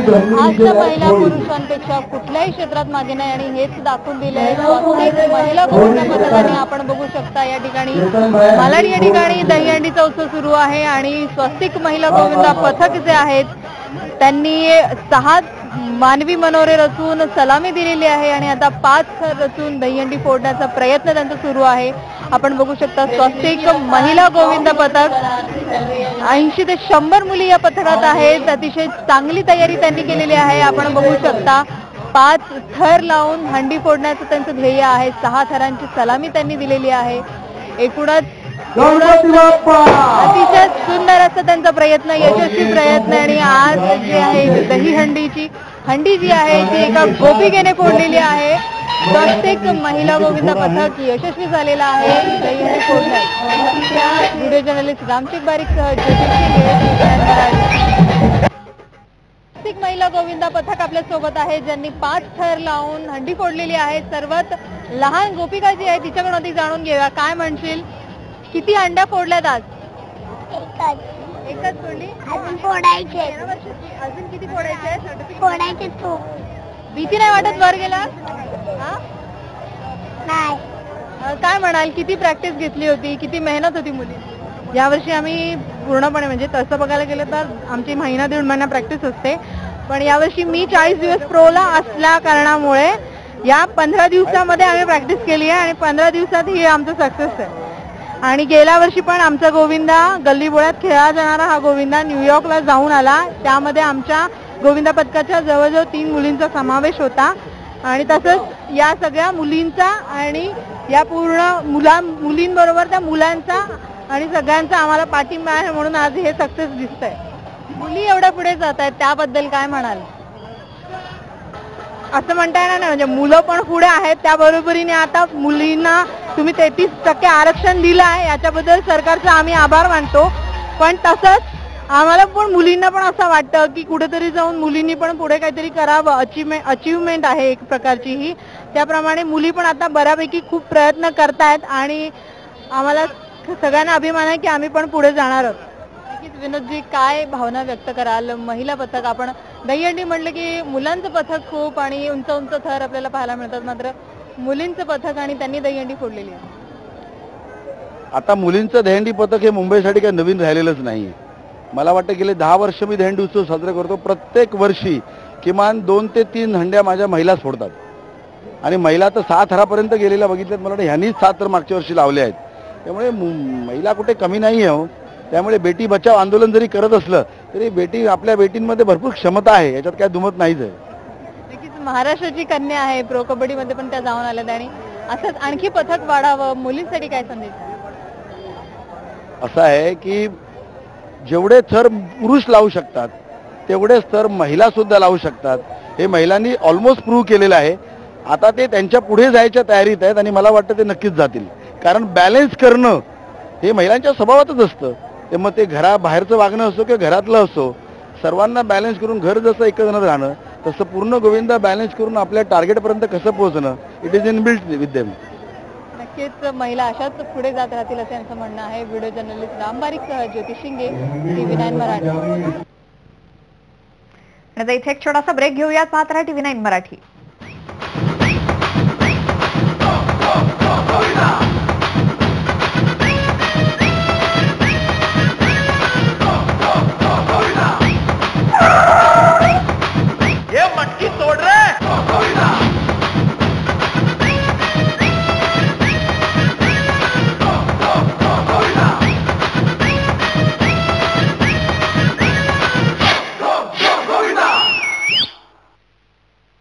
आजच्या महिला पुरुषांपेक्षा कुठल्याही क्षेत्रात मागे नाही आणि हेच दाखवून दिलंय स्वस्तिक महिला गोविंदा पथकाने। आपण बघू शकता या ठिकाणी मालाड या ठिकाणी दहीहंडीचा उत्सव सुरू आहे आणि स्वस्तिक महिला गोविंदा पथक जे आहेत त्यांनी 6 मानवी मनोरे रचून सलामी दिलेली आहे आणि आता 5 थर रचून दहीहंडी फोडण्याचा प्रयत्न त्यांचा सुरू आहे। आपण बघू शकता स्वस्तिक महिला गोविंदा पथक 80 ते 100 मुली या पथकात आहेत। अतिशय चांगली तयारी त्यांनी केलेली आहे। आपण बघू शकता 5 थर लावून हंडी फोडण्याचं त्यांचं ध्येय आहे। 6 थरांची सलामी त्यांनी दिलेली आहे। एकूणच अतिशय सुंदर असा त्यांचा प्रयत्न, यशस्वी प्रयत्न आणि आज जे आहे दहीहंडीची हंडी जी आहे ती एका गोपिकेने फोडलेली आहे। स्वस्तिक महिला गोविंदा पथक यशस्वी झालेला आहे दहीहंडी फोडण्यात। व्हिडिओ जर्नलिस्ट रामचिक बारीक सह स्वस्तिक महिला गोविंदा पथक आपल्या सोबत आहे ज्यांनी 5 थर लावून हंडी फोडलेली आहे। सर्वात लहान गोपिका जी आहे तिच्याकडून अधिक जाणून घेऊया। काय म्हणशील, किती हंड्या फोडल्यात आज? एकच फोडली, अजून फोडायचे। अजून किती फोडायचे? फोडायचे खूप। भीती नाही वाटत वर गेला? नाही। काय म्हणाल, किती प्रॅक्टिस घेतली होती, किती मेहनत होती मुली? यावर्षी आम्ही पूर्णपणे म्हणजे तसं बघायला गेलं तर आमची महिना 1.5 महिना प्रॅक्टिस असते, पण यावर्षी मी 40 दिवस प्रोला असल्या कारणामुळे या 15 दिवसामध्ये आम्ही प्रॅक्टिस केली आहे आणि 15 दिवसात ही आमचं सक्सेस आहे। आणि गेल्या वर्षी पण आमचा गोविंदा गल्लीबोळ्यात खेळला जाणारा हा गोविंदा न्यूयॉर्कला जाऊन आला। त्यामध्ये आमच्या गोविंदा पथकाच्या जवळजवळ 3 मुलींचा समावेश होता आणि तसंच या सगळ्या मुलींचा आणि या पूर्ण मुलींबरोबर त्या मुलांचा आणि सगळ्यांचा आम्हाला पाठिंबा आहे, म्हणून आज हे सक्सेस दिसतंय। मुली एवढ्या पुढे जात आहेत त्याबद्दल काय म्हणाल? असं म्हणता येणार नाही, म्हणजे मुलं पण पुढे आहेत त्याबरोबरीने आता मुलींना तुम्ही 33% आरक्षण दिलं आहे याच्याबद्दल सरकारचा आम्ही आभार मानतो, पण तसंच आम्हाला पण मुलींना पण असं वाटतं की कुठेतरी जाऊन मुलींनी पण पुढे काहीतरी करावं। अचीवमेंट आहे एक प्रकारची ही, त्याप्रमाणे मुली पण आता बऱ्यापैकी खूप प्रयत्न करतायत आणि आम्हाला सगळ्यांना अभिमान आहे की आम्ही पण पुढे जाणार आहोत। विनोदजी, काय भावना व्यक्त कराल? महिला पथक, आपण दहीहंडी म्हटलं की मुलांचं पथक खूप आणि उंच उंच थर आपल्याला पाहायला मिळतात, मात्र मुलींचं पथक आणि त्यांनी दहीहंडी फोडलेली आहे। आता मुलींचं दहीहंडी पथक हे मुंबईसाठी काही नवीन राहिलेलंच नाही। मला वाटतं गेले 10 वर्ष मी दहीहंडी उत्सव साजरा करतो। प्रत्येक वर्षी किमान 2 ते 3 हंड्या माझ्या महिलाच फोडतात आणि महिला तर 6 थरापर्यंत गेलेल्या बघितल्यात। मला वाटतं ह्यांनीच 7 तर मागच्या वर्षी लावले आहेत। त्यामुळे महिला कुठे कमी नाही आहे हो। त्यामुळे बेटी बचाव आंदोलन जरी करत असलं तरी आपल्या बेटींमध्ये भरपूर क्षमता आहे, याच्यात काय दुमत नाहीच आहे। नक्कीच महाराष्ट्राची कन्या आहे, प्रो कबड्डीमध्ये पण त्या जाऊन आल्यात आणि असंच आणखी पथक वाढावं। मुलींसाठी काय संदेश? असं आहे की जेवढे थर पुरुष लावू शकतात तेवढेच थर महिला सुद्धा लावू शकतात। हे महिलांनी ऑलमोस्ट प्रूव्ह केलेलं आहे। आता ते त्यांच्या पुढे जायच्या तयारीत आहेत आणि मला वाटतं ते नक्कीच जातील, कारण बॅलन्स करणं हे महिलांच्या स्वभावातच असतं। ते मग ते घराबाहेरचं वागणं असो किंवा घरातलं असो, सर्वांना बॅलन्स करून घर जसं एकत्र राहणं तसं पूर्ण गोविंदा बॅलन्स करून आपल्या टार्गेटपर्यंत कसं पोहोचणं, it is in built with them. नक्कीच महिला अशाच पुढे जात राहतील असं यांचं म्हणणं आहे। व्हिडिओ जर्नलिस्ट राम बारीक सह ज्योती शिंगे, TV9 मराठी। आता इथे एक छोटासा ब्रेक घेऊयात, पाहत राहा TV9 मराठी।